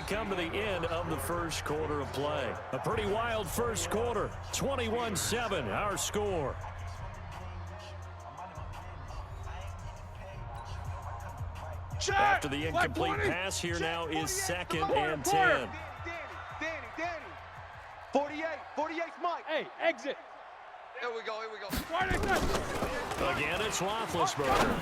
come to the end of the first quarter of play. A pretty wild first quarter. 21-7, our score. After the incomplete pass, here now is 2nd and 10. Danny. 48's Mike. Hey, exit. Here we go. Again, it's Roethlisberger.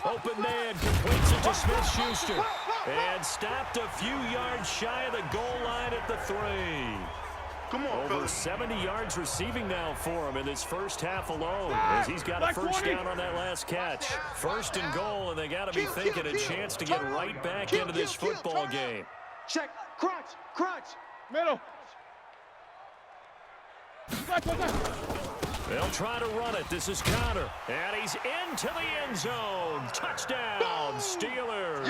Open man, completes it to Smith-Schuster. And stopped a few yards shy of the goal line at the 3. Come on, Over 70 yards receiving now for him in this first half alone, as he's got a first down on that last catch. First and goal, and they got to be thinking a chance to get right back into this football game. Check, crunch, middle. They'll try to run it. This is Connor, and he's into the end zone. Touchdown, Steelers.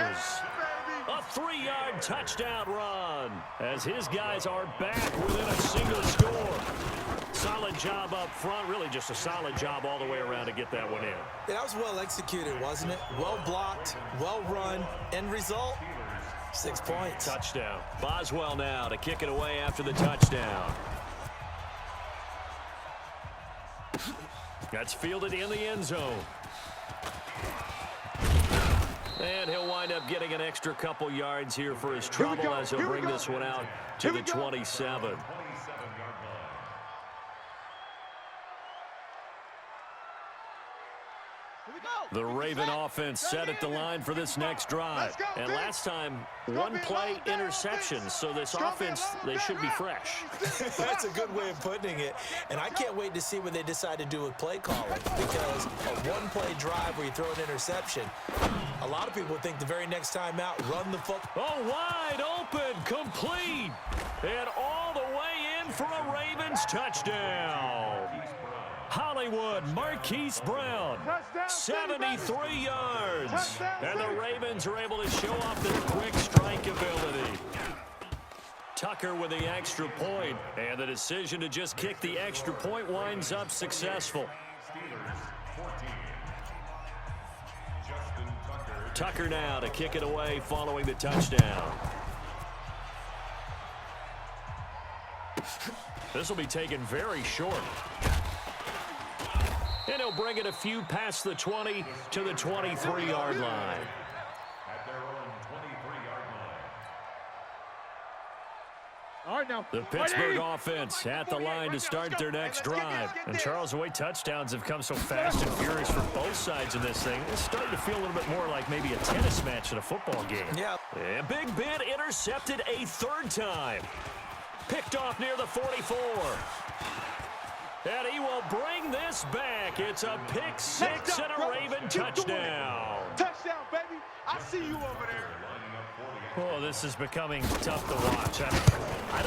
A 3-yard touchdown run as his guys are back within a single score. Solid job up front. Really just a solid job all the way around to get that one in. Yeah, that was well executed, wasn't it? Well blocked, well run. End result, 6 points. Touchdown. Boswell now to kick it away after the touchdown. That's fielded in the end zone. And he'll wind up getting an extra couple yards here for his trouble as he'll bring this one out to the 27. The Raven offense set at the line for this next drive. And last time, one play interception. So this offense, they should be fresh. That's a good way of putting it. And I can't wait to see what they decide to do with play calling. Because a one-play drive where you throw an interception, a lot of people think the very next time out, run the football. Oh, wide open, complete. And all the way in for a Ravens touchdown. Hollywood, Marquise Brown, 73 yards. And the Ravens are able to show off their quick strike ability. Tucker with the extra point, and the decision to just kick the extra point winds up successful. Tucker now to kick it away following the touchdown. This will be taken very short. And he'll bring it a few past the 20 to the 23-yard line. All right, now. The Pittsburgh offense at the line to start their next drive. And Charles, the way touchdowns have come so fast and furious for both sides in this thing, it's starting to feel a little bit more like maybe a tennis match in a football game. Yeah. And Big Ben intercepted a 3rd time. Picked off near the 44. And he will bring this back. It's a pick 6 and a Raven touchdown. Touchdown, baby. I see you over there. Oh, this is becoming tough to watch. I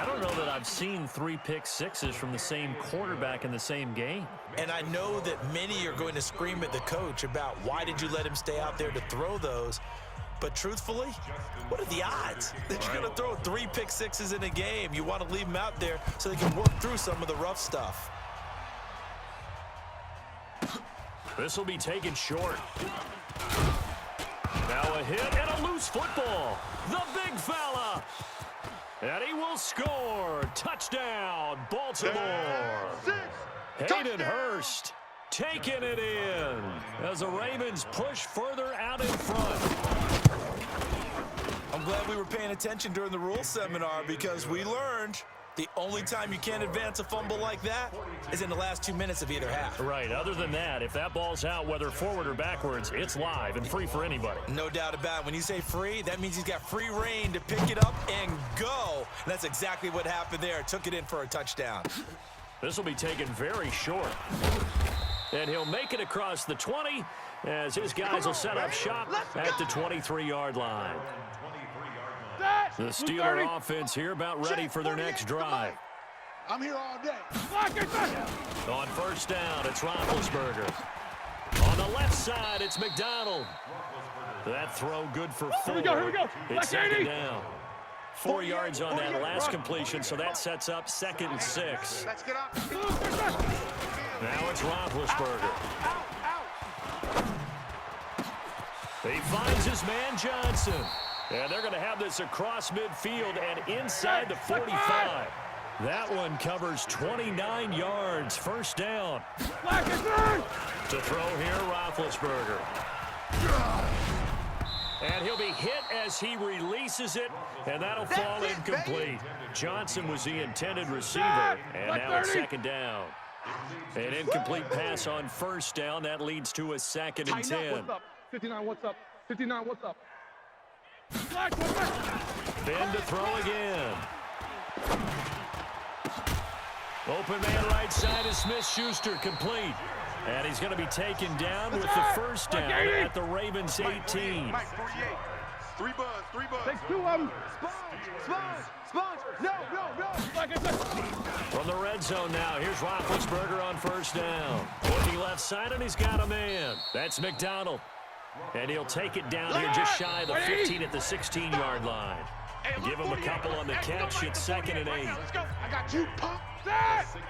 don't know that I've seen 3 pick sixes from the same quarterback in the same game. And I know that many are going to scream at the coach about why did you let him stay out there to throw those. But truthfully, what are the odds that you're going to throw 3 pick sixes in a game? You want to leave them out there so they can work through some of the rough stuff. This will be taken short. Now a hit and a loose football. The big fella. And he will score. Touchdown, Baltimore. Hayden Hurst taking it in as the Ravens push further out in front. I'm glad we were paying attention during the rules seminar because we learned the only time you can't advance a fumble like that is in the last 2 minutes of either half. Right. Other than that, if that ball's out, whether forward or backwards, it's live and free for anybody. No doubt about it. When you say free, that means he's got free reign to pick it up and go. And that's exactly what happened there. Took it in for a touchdown. This will be taken very short. And he'll make it across the 20 as his guys will set up shop at the 23-yard line. The Steeler offense here about ready for their next drive. I'm here all day. On first down, it's Roethlisberger. On the left side, it's McDonald. That throw good for 4. Here we go. It's 2nd down. 4 yards on that last completion, so that sets up 2nd and 6. Let's get up. Now it's Roethlisberger. He finds his man Johnson. And they're going to have this across midfield and inside the 45. That one covers 29 yards. First down. To throw here, Roethlisberger. And he'll be hit as he releases it, and that'll fall incomplete. Johnson was the intended receiver, and now it's second down. An incomplete pass on first down. That leads to a 2nd and 10. What's up? 59, what's up? 59, what's up? Ben to throw again. Open man right side is Smith-Schuster, complete. And he's going to be taken down with the first down at the Ravens 18. Mike, 48. Three buzz. Takes 2 of them. Sponge. No. From the red zone now, here's Roethlisberger on first down. Looking left side, and he's got a man. That's McDonald. And he'll take it down here just shy of the 15 at the 16-yard line. Give him a couple on the catch. It's 2nd and 8. Let's go. I got you, pump.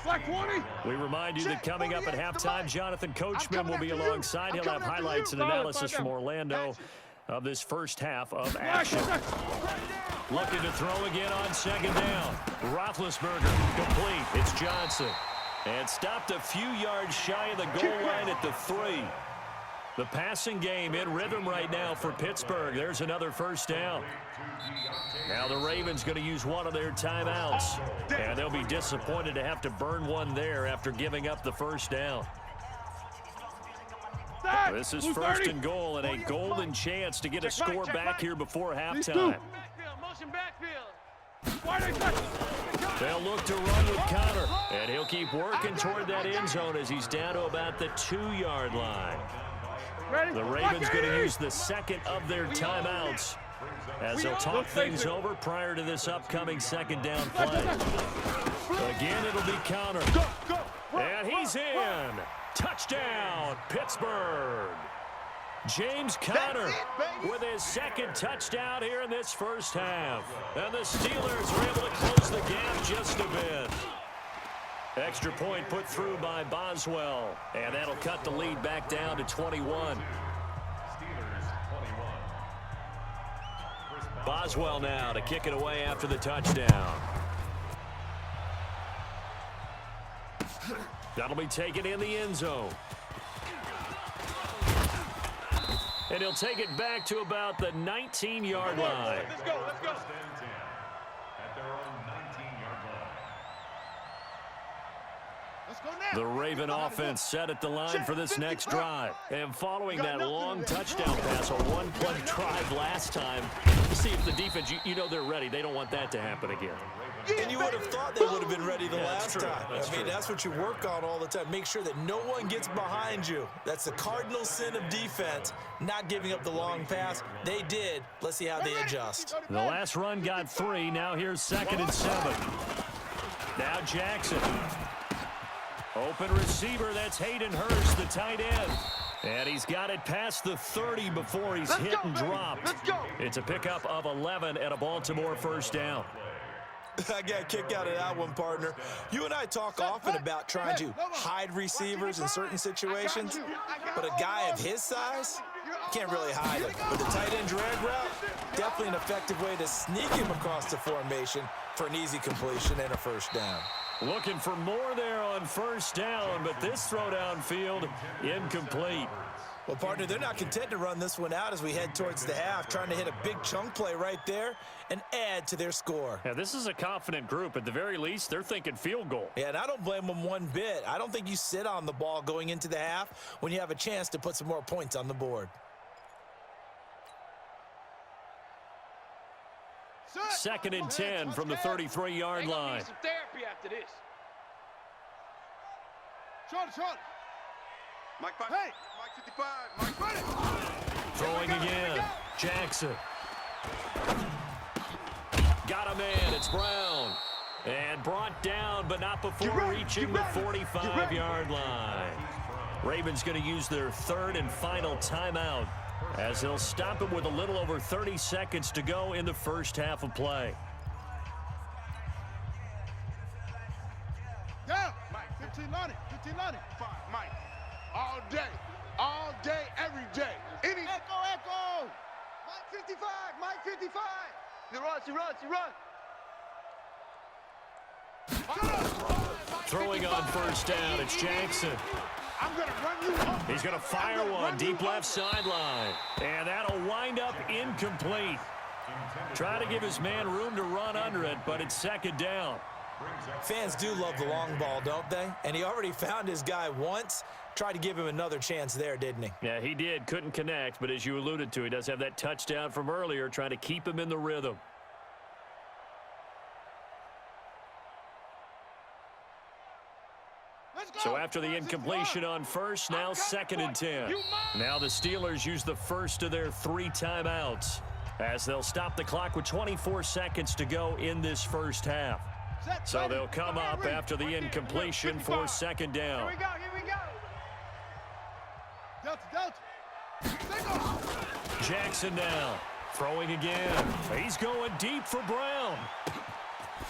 Like 20. We remind you that coming up at halftime, Jonathan Coachman will be alongside. He'll have highlights and analysis from Orlando of this first half of action. Looking to throw again on second down. Roethlisberger complete. It's Johnson. And stopped a few yards shy of the goal line at the 3. The passing game in rhythm right now for Pittsburgh. There's another first down. Now the Ravens going to use one of their timeouts. And they'll be disappointed to have to burn one there after giving up the first down. This is first and goal and a golden chance to get a score back here before halftime. They'll look to run with Connor. And he'll keep working toward that end zone as he's down to about the 2-yard line. The Ravens going to use the second of their timeouts as they'll talk things over prior to this upcoming second down play. Again, it'll be Connor. And he's in. Touchdown, Pittsburgh. James Conner with his second touchdown here in this first half. And the Steelers are able to close the gap just a bit. Extra point put through by Boswell. And that'll cut the lead back down to 21. Boswell now to kick it away after the touchdown. That'll be taken in the end zone. And he'll take it back to about the 19-yard line. Let's go. The Raven offense set at the line for this next drive. And following that long touchdown pass, a one-play drive last time, see if the defense, you know they're ready. They don't want that to happen again. And you would have thought they would have been ready the last time. I mean, that's what you work on all the time. Make sure that no one gets behind you. That's the cardinal sin of defense, not giving up the long pass. They did. Let's see how they adjust. The last run got 3. Now here's 2nd and 7. Now Jackson. Open receiver, that's Hayden Hurst, the tight end. And he's got it past the 30 before he's hit and dropped. It's a pickup of 11 and a Baltimore first down. I got a kick out of that one, partner. You and I talk often about trying to hide receivers in certain situations, but a guy of his size can't really hide him. With the tight end drag route, definitely an effective way to sneak him across the formation for an easy completion and a first down. Looking for more there on first down, but this throw downfield incomplete. Well, partner, they're not content to run this one out as we head towards the half, trying to hit a big chunk play right there and add to their score. Yeah, this is a confident group. At the very least, they're thinking field goal. Yeah, and I don't blame them one bit. I don't think you sit on the ball going into the half when you have a chance to put some more points on the board. 2nd and 10 from the 33-yard line. Some therapy after this. Short. Mike 5. Hey. Mike 55. Mike 20. Throwing again. Jackson. Got a man. It's Brown. And brought down, but not before reaching the 45-yard line. Ravens going to use their 3rd and final timeout, as they'll stop it with a little over 30 seconds to go in the first half of play. Yeah, Mike, 1590. Mike. All day, every day. Echo. Mike 55, Mike 55. He runs, he runs, he runs. Throwing on first down, it's Jackson. I'm going to run you over. He's going to fire one deep left sideline. And that'll wind up incomplete. Try to give his man room to run under it, but it's second down. Fans do love the long ball, don't they? And he already found his guy once. Tried to give him another chance there, didn't he? Yeah, he did. Couldn't connect, but as you alluded to, he does have that touchdown from earlier, trying to keep him in the rhythm. So after the incompletion on first, now 2nd and 10. Now the Steelers use the first of their 3 timeouts as they'll stop the clock with 24 seconds to go in this first half. So they'll come up after the incompletion for 2nd down. Here we go, here we go. Delta, Delta. Jackson now, throwing again. He's going deep for Brown.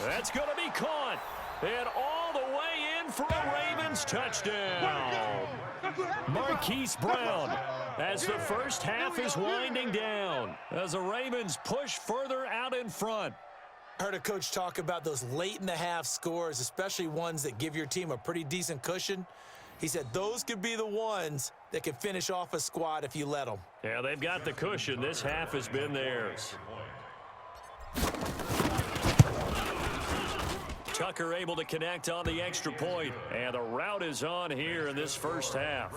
That's going to be caught. And all the way in for a Ravens touchdown. Marquise Brown as the first half is winding down as the Ravens push further out in front. Heard a coach talk about those late-in-the-half scores, especially ones that give your team a pretty decent cushion. He said those could be the ones that can finish off a squad if you let them. Yeah, they've got the cushion. This half has been theirs. Tucker able to connect on the extra point, and the route is on here in this first half.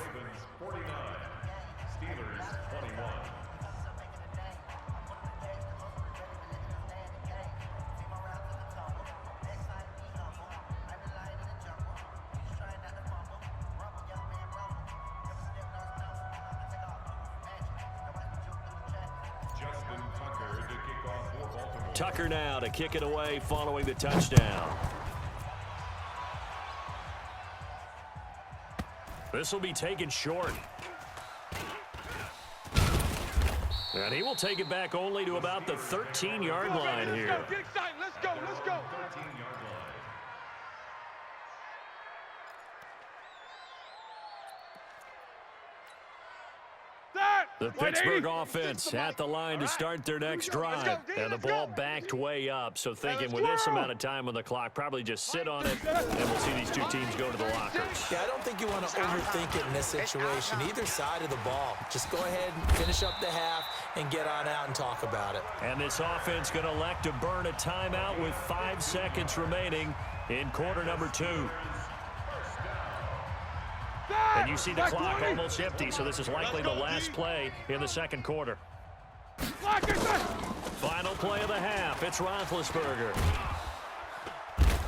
Tucker now to kick it away following the touchdown. This will be taken short. And he will take it back only to about the 13-yard line here. Get excited, let's go, let's go. The Pittsburgh offense at the line to start their next drive. And the ball backed way up. So thinking with this amount of time on the clock, probably just sit on it, and we'll see these two teams go to the lockers. Yeah, I don't think you want to overthink it in this situation. Either side of the ball. Just go ahead and finish up the half and get on out and talk about it. And this offense going to elect to burn a timeout with 5 seconds remaining in quarter number 2. And you see the clock almost empty, so this is likely the last play in the second quarter. Final play of the half. It's Roethlisberger.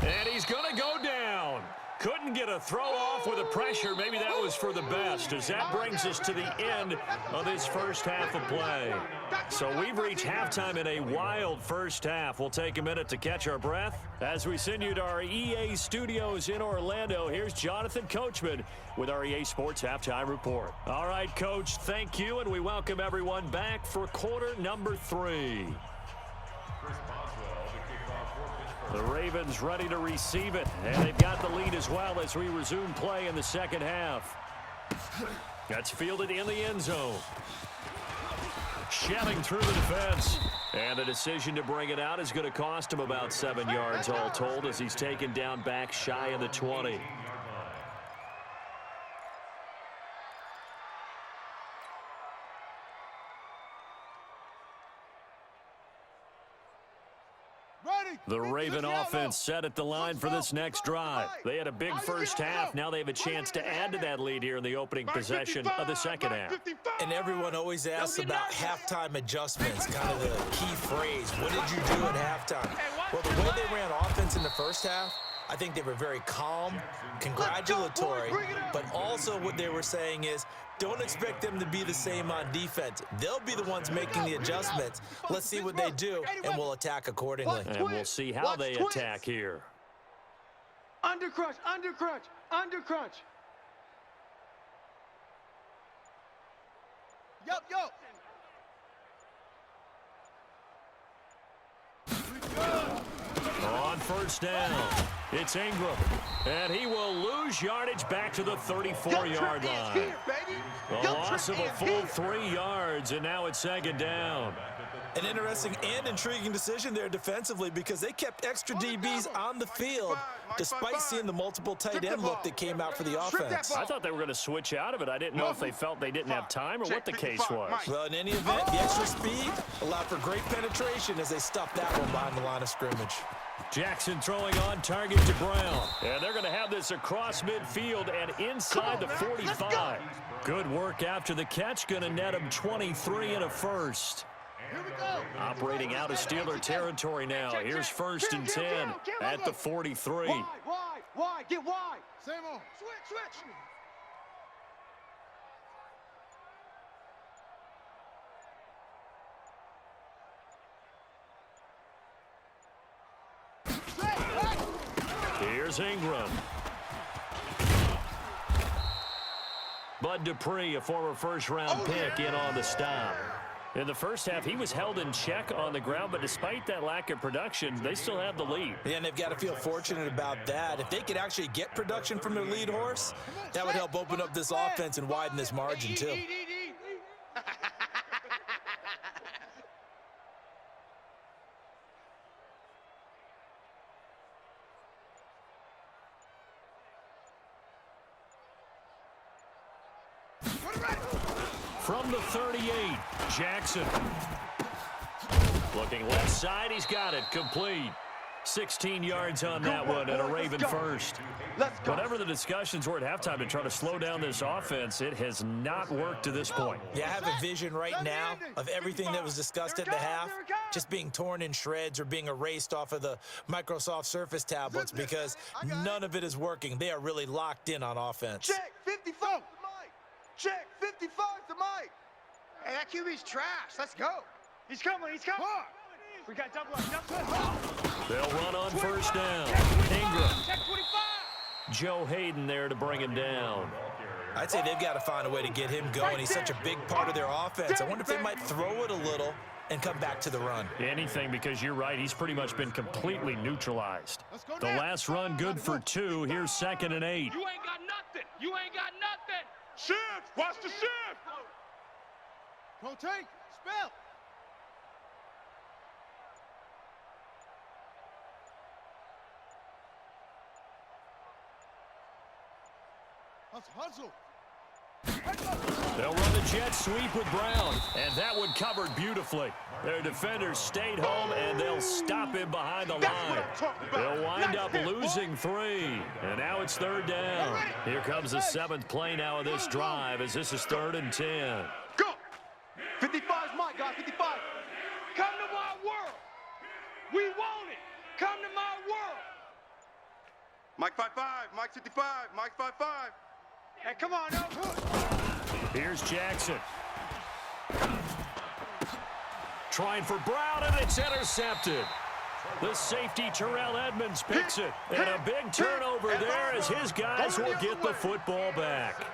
And he's going to go down. Couldn't get a throw off with the pressure. Maybe that was for the best, as that brings us to the end of this first half of play. So we've reached halftime in a wild first half. We'll take a minute to catch our breath as we send you to our EA studios in Orlando. Here's Jonathan Coachman with our EA Sports Halftime Report. All right, Coach, thank you, and we welcome everyone back for quarter number 3. The Ravens ready to receive it, and they've got the lead as well as we resume play in the second half. That's fielded in the end zone. Shelling through the defense, and the decision to bring it out is going to cost him about 7 yards all told as he's taken down back shy of the 20. The Raven offense set at the line for this next drive. They had a big first half. Now they have a chance to add to that lead here in the opening possession of the second half. And everyone always asks about halftime adjustments, kind of the key phrase. What did you do at halftime? Well, the way they ran offense in the first half, I think they were very calm, congratulatory, but also what they were saying is, don't expect them to be the same on defense. They'll be the ones making the adjustments. Let's see what they do, and we'll attack accordingly. And we'll see how they attack here. Under crunch, under crunch, under crunch. Yup, yup. On first down, It's Ingram. And he will lose yardage back to the 34-yard line. Here, baby. A loss of a full 3 yards, and now it's 2nd down. An interesting and intriguing decision there defensively because they kept extra DBs on the field despite seeing the multiple tight end look that came out for the offense. I thought they were going to switch out of it. I didn't know if they felt they didn't have time or what the case was. Well, in any event, the extra speed allowed for great penetration as they stuffed that one behind the line of scrimmage. Jackson throwing on target to Brown. And they're going to have this across midfield and inside the 45. Good work after the catch. Going to net him 23 and a first. Here we go. Operating out of Steeler territory now. Here's 1st and 10 at the 43. Wide, get wide. Same on. Switch. Here's Ingram. Bud Dupree, a former first-round pick, in on the stop. In the first half, he was held in check on the ground, but despite that lack of production, they still have the lead. Yeah, and they've got to feel fortunate about that. If they could actually get production from their lead horse, that would help open up this offense and widen this margin, too. From the 38, Jackson. Looking left side, he's got it, complete. 16 yards on that one and a Raven first. Whatever the discussions were at halftime to try to slow down this offense, it has not worked to this point. Yeah, I have a vision right now of everything that was discussed at the half just being torn in shreds or being erased off of the Microsoft Surface tablets because none of it is working. They are really locked in on offense. Check 55 to Mike. Check 55 to Mike. Hey, that QB's trash. Let's go. He's coming. We got double up. They'll run on first down. Ingram. Check 25. Joe Hayden there to bring him down. I'd say they've got to find a way to get him going. He's such a big part of their offense. I wonder if they might throw it a little and come back to the run. Anything, because you're right, he's pretty much been completely neutralized. The last run good for 2. Here's 2nd and 8. You ain't got nothing. Shift. Watch the shift. Rotate. Spell. Hustle. They'll run the jet sweep with Brown, and that one covered beautifully. Their defenders stayed home, and they'll stop him behind the line. They'll wind up losing 3, and now it's 3rd down. Here comes the 7th play now of this drive as this is 3rd and 10. Go. 55 is my guy. 55. Come to my world. We want it. Come to my world. Mike 55, Mike 55, Mike 55. Hey, come on, no. Here's Jackson. Trying for Brown, and it's intercepted. The safety, Terrell Edmonds, picks it. And a big turnover there as his guys will get the football back.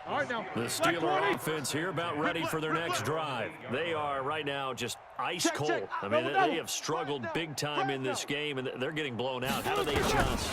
All right, now. The Steeler offense here about ready for their next drive. They are right now just ice cold. I mean, they have struggled big time in this game, and they're getting blown out. How do they adjust?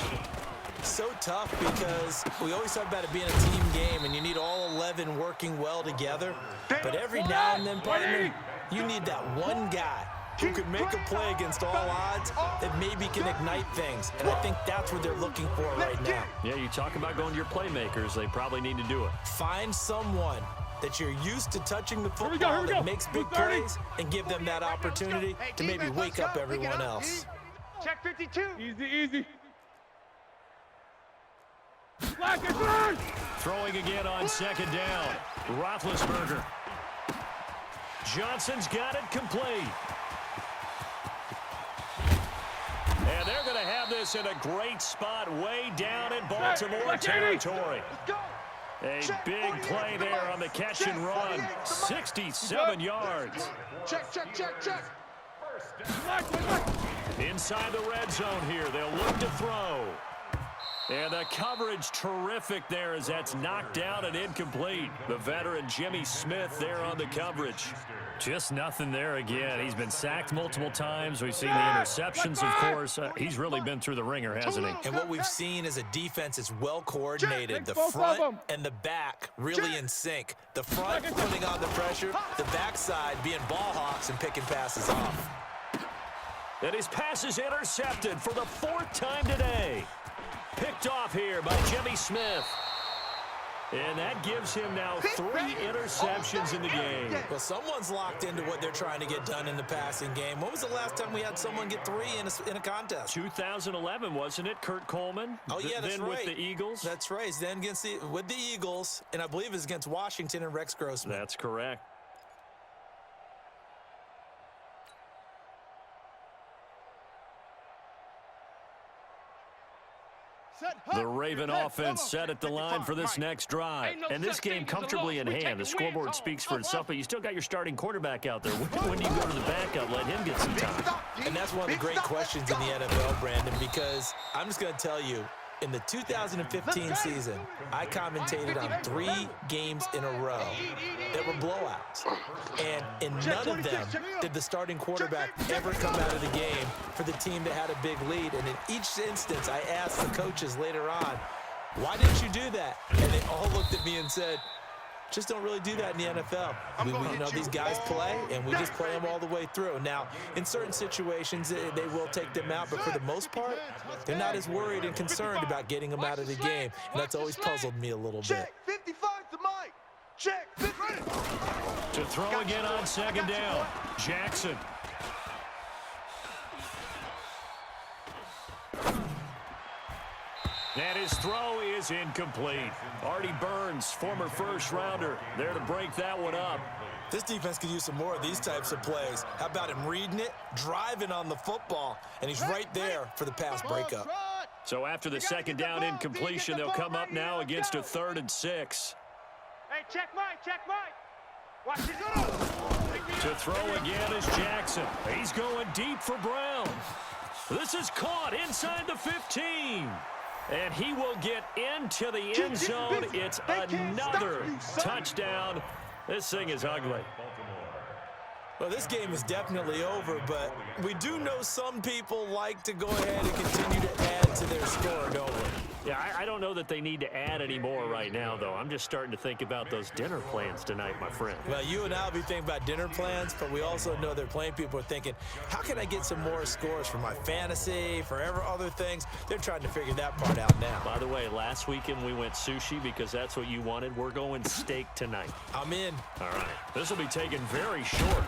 So tough because we always talk about it being a team game and you need all 11 working well together. But every now and then, partner, you need that one guy who can make a play against all odds that maybe can ignite things. And I think that's what they're looking for right now. Yeah, you talk about going to your playmakers. They probably need to do it. Find someone that you're used to touching the football that makes big plays and give them that opportunity to maybe wake up everyone else. Check 52. Easy. Throwing again on 2nd down. Roethlisberger. Johnson's got it complete. And they're going to have this in a great spot way down in Baltimore territory. A big play there on the catch and run. 67 yards. Check. Inside the red zone here. They'll look to throw. And the coverage terrific there as that's knocked down and incomplete. The veteran Jimmy Smith there on the coverage. Just nothing there again. He's been sacked multiple times. We've seen the interceptions, of course. He's really been through the ringer, hasn't he? And what we've seen is a defense is well coordinated. The front and the back really in sync. The front putting on the pressure, the backside being ball hawks and picking passes off. And his pass is intercepted for the 4th time today. Picked off here by Jimmy Smith. And that gives him now 3 interceptions in the game. Well, someone's locked into what they're trying to get done in the passing game. When was the last time we had someone get 3 in a contest? 2011, wasn't it? Kurt Coleman. Oh, yeah, that's then right. with the Eagles. That's right. Then with the Eagles, and I believe it's against Washington and Rex Grossman. That's correct. The Raven offense set at the line for this next drive. And this game comfortably in hand. The scoreboard speaks for itself, but you still got your starting quarterback out there. When do you go to the backup, let him get some time? And that's one of the great questions in the NFL, Brandon, because I'm just going to tell you, in the 2015 season, I commentated on 3 games in a row that were blowouts. And in none of them did the starting quarterback ever come out of the game for the team that had a big lead. And in each instance, I asked the coaches later on, why didn't you do that? And they all looked at me and said, just don't really do that in the NFL. You know, these guys play, and we just play them all the way through. Now, in certain situations, they will take them out, but for the most part, they're not as worried and concerned about getting them out of the game, and that's always puzzled me a little bit. Check 55 to Mike. Check 50. To throw again on 2nd down, Jackson. And his throw is incomplete. Artie Burns, former first-rounder, there to break that one up. This defense could use some more of these types of plays. How about him reading it, driving on the football, and he's right there for the pass breakup. So after the 2nd down incompletion, they'll come up now against a 3rd and 6. Hey, check Mike. Watch his To throw again is Jackson. He's going deep for Brown. This is caught inside the 15. And he will get into the end zone. It's another touchdown. This thing is ugly. Well, this game is definitely over, but we do know some people like to go ahead and continue to add to their score, don't we? Yeah, I don't know that they need to add any more right now, though. I'm just starting to think about those dinner plans tonight, my friend. Well, you and I will be thinking about dinner plans, but we also know they're playing people are thinking, how can I get some more scores for my fantasy, for other things? They're trying to figure that part out now. By the way, last weekend we went sushi because that's what you wanted. We're going steak tonight. I'm in. All right. This will be taken very short.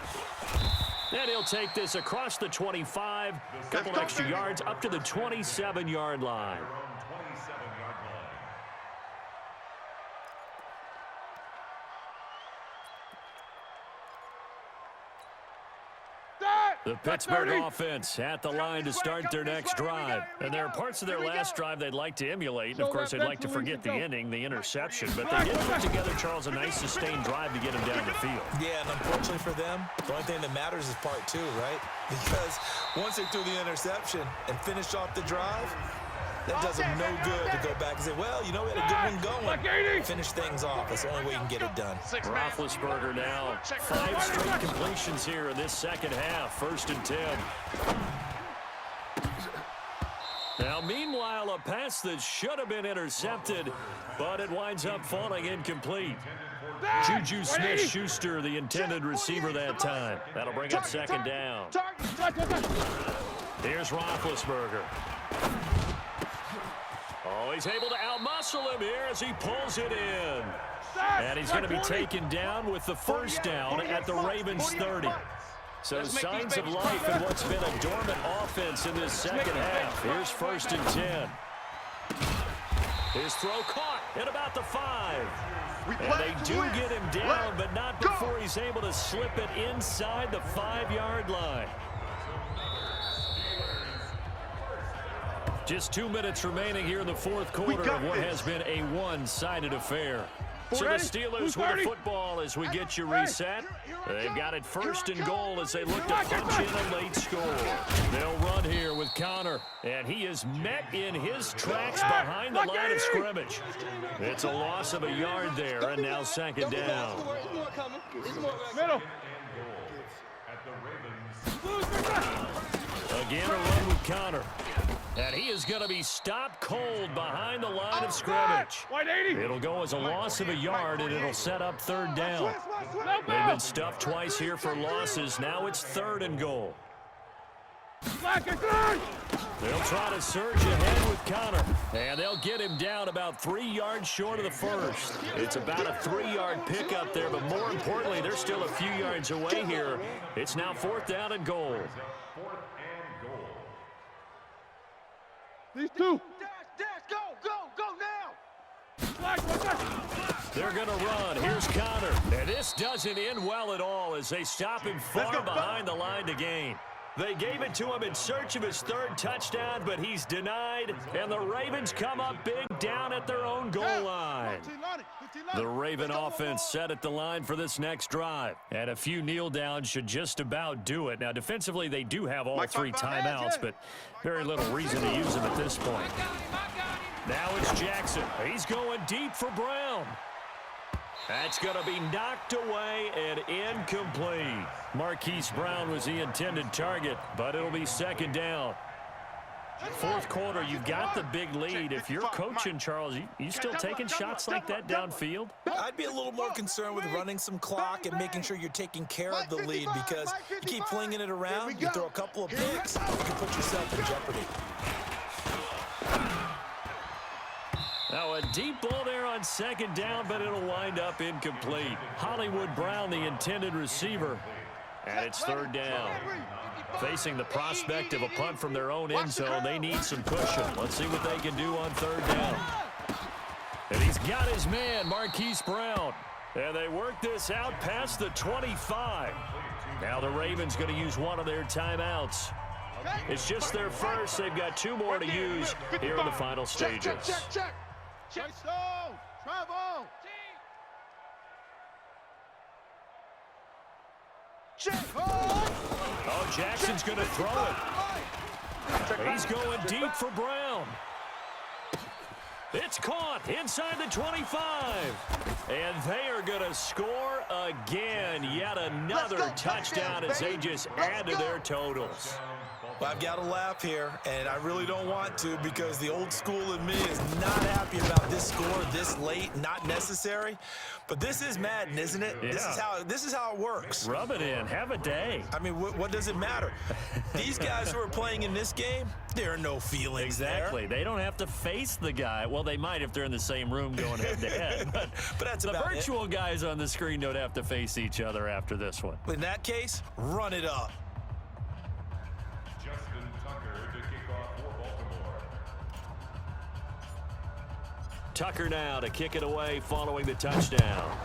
And he'll take this across the 25, couple extra yards up to the 27-yard line. The Pittsburgh offense at the line to start their next drive. And there are parts of their last drive they'd like to emulate. And, of course, they'd like to forget the ending, the interception. But they did put together, Charles, a nice sustained drive to get him down the field. Yeah, and unfortunately for them, the only thing that matters is part 2, right? Because once they threw the interception and finished off the drive, that does them no good to go back and say, well, you know, we had a good one going. Finish things off. That's the only way you can get it done. Roethlisberger now 5 straight completions here in this second half. 1st and 10. Now, meanwhile, a pass that should have been intercepted, but it winds up falling incomplete. Juju Smith-Schuster, the intended receiver that time. That'll bring up 2nd down. Here's Roethlisberger. Oh, he's able to outmuscle him here as he pulls it in. And he's going to be taken down with the 1st down at the Ravens 30. So signs of life in what's been a dormant offense in this second half. Here's 1st and 10. His throw caught at about the 5. And they do get him down, but not before he's able to slip it inside the 5-yard line. Just 2 minutes remaining here in the 4th quarter of what has been a one-sided affair. So the Steelers with the football as we get you reset. They've got it 1st and goal as they look to punch in a late score. They'll run here with Connor. counter, and he is met in his tracks behind the line of scrimmage. It's a loss of a yard there, and now second down. Middle. Again, a run with Connor. And he is going to be stopped cold behind the line of scrimmage. It'll go as a loss of a yard, and it'll set up third down. They've been stuffed twice here for losses. Now it's 3rd and goal. They'll try to surge ahead with Connor. And they'll get him down about 3 yards short of the first. It's about a 3-yard pickup there, but more importantly, they're still a few yards away here. It's now 4th down and goal. These two. Dash, go now. They're going to run. Here's Connor. And this doesn't end well at all as they stop him far behind the line to gain. They gave it to him in search of his 3rd touchdown, but he's denied, and the Ravens come up big down at their own goal line. The Raven offense set at the line for this next drive, and a few kneel downs should just about do it. Now, defensively, they do have all 3 timeouts, but very little reason to use them at this point. Now it's Jackson. He's going deep for Brown. That's going to be knocked away and incomplete. Marquise Brown was the intended target, but it'll be second down. 4th quarter, you've got the big lead. If you're coaching, Charles, you still taking shots like that downfield? I'd be a little more concerned with running some clock and making sure you're taking care of the lead, because you keep flinging it around, you throw a couple of picks, you can put yourself in jeopardy. Now a deep ball there on second down, but it'll wind up incomplete. Hollywood Brown, the intended receiver, and it's 3rd down. Facing the prospect of a punt from their own end zone, they need some cushion. Let's see what they can do on 3rd down. And he's got his man, Marquise Brown. And they work this out past the 25. Now the Ravens going to use one of their timeouts. It's just their first. They've got 2 more to use here in the final stages. Check. Travel. Check. Oh, Jackson's going to throw it. He's going deep for Brown. It's caught inside the 25. And they are going to score again. Yet another touchdown as they just add to their totals. Well, I've got to laugh here, and I really don't want to, because the old school in me is not happy about this score this late, not necessary. But this is Madden, isn't it? Yeah. This is how it works. Rub it in. Have a day. I mean, what does it matter? These guys who are playing in this game, there are no feelings Exactly. there. They don't have to face the guy. Well, they might if they're in the same room going head-to-head. But that's the about virtual guys on the screen don't have to face each other after this one. In that case, run it up. Tucker now to kick it away following the touchdown.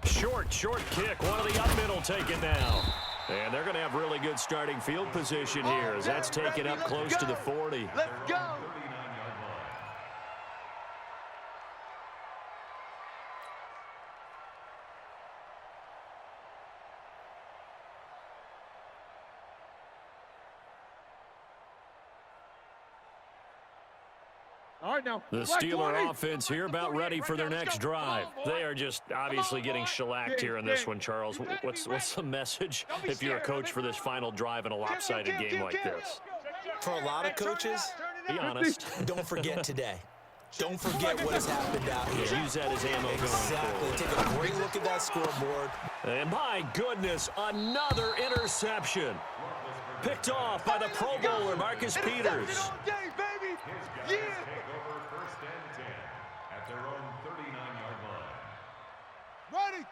Short kick. One of the up middle taken now. And they're going to have really good starting field position here as that's taken up close to the 40. Let's go. All right, now. The Steeler offense here about ready for their next drive. They are just obviously getting shellacked here in this one, Charles. What's the message if you're a coach for this final drive in a lopsided game like this? For a lot of coaches, be honest. Don't forget today. Don't forget what has happened out here. Use that as ammo going Exactly. forward. Take a great look at that scoreboard. And my goodness, another interception. Picked off by the Pro Bowler, Marcus Peters.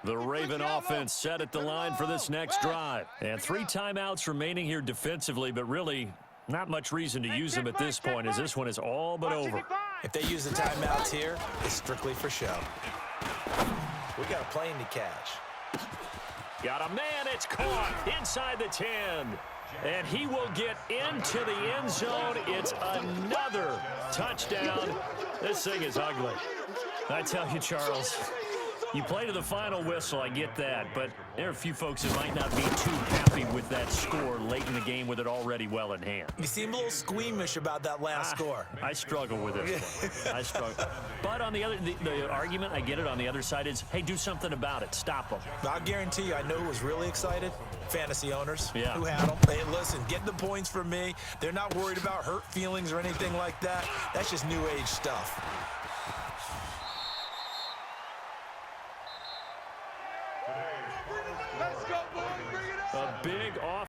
The Raven offense set at the line for this next drive. And 3 timeouts remaining here defensively, but really not much reason to use them at this point as this one is all but over. If they use the timeouts here, it's strictly for show. We got a plane to catch. Got a man, it's caught inside the 10. And he will get into the end zone. It's another touchdown. This thing is ugly. I tell you, Charles, You play to the final whistle, I get that, but there are a few folks that might not be too happy with that score late in the game with it already well in hand. You seem a little squeamish about that last score. I struggle with it. I struggle. But on the other, the argument, I get it, on the other side is, hey, do something about it. Stop them. I'll guarantee you, I know who was really excited. Fantasy owners who had them. Hey, listen, get the points for me. They're not worried about hurt feelings or anything like that. That's just new age stuff.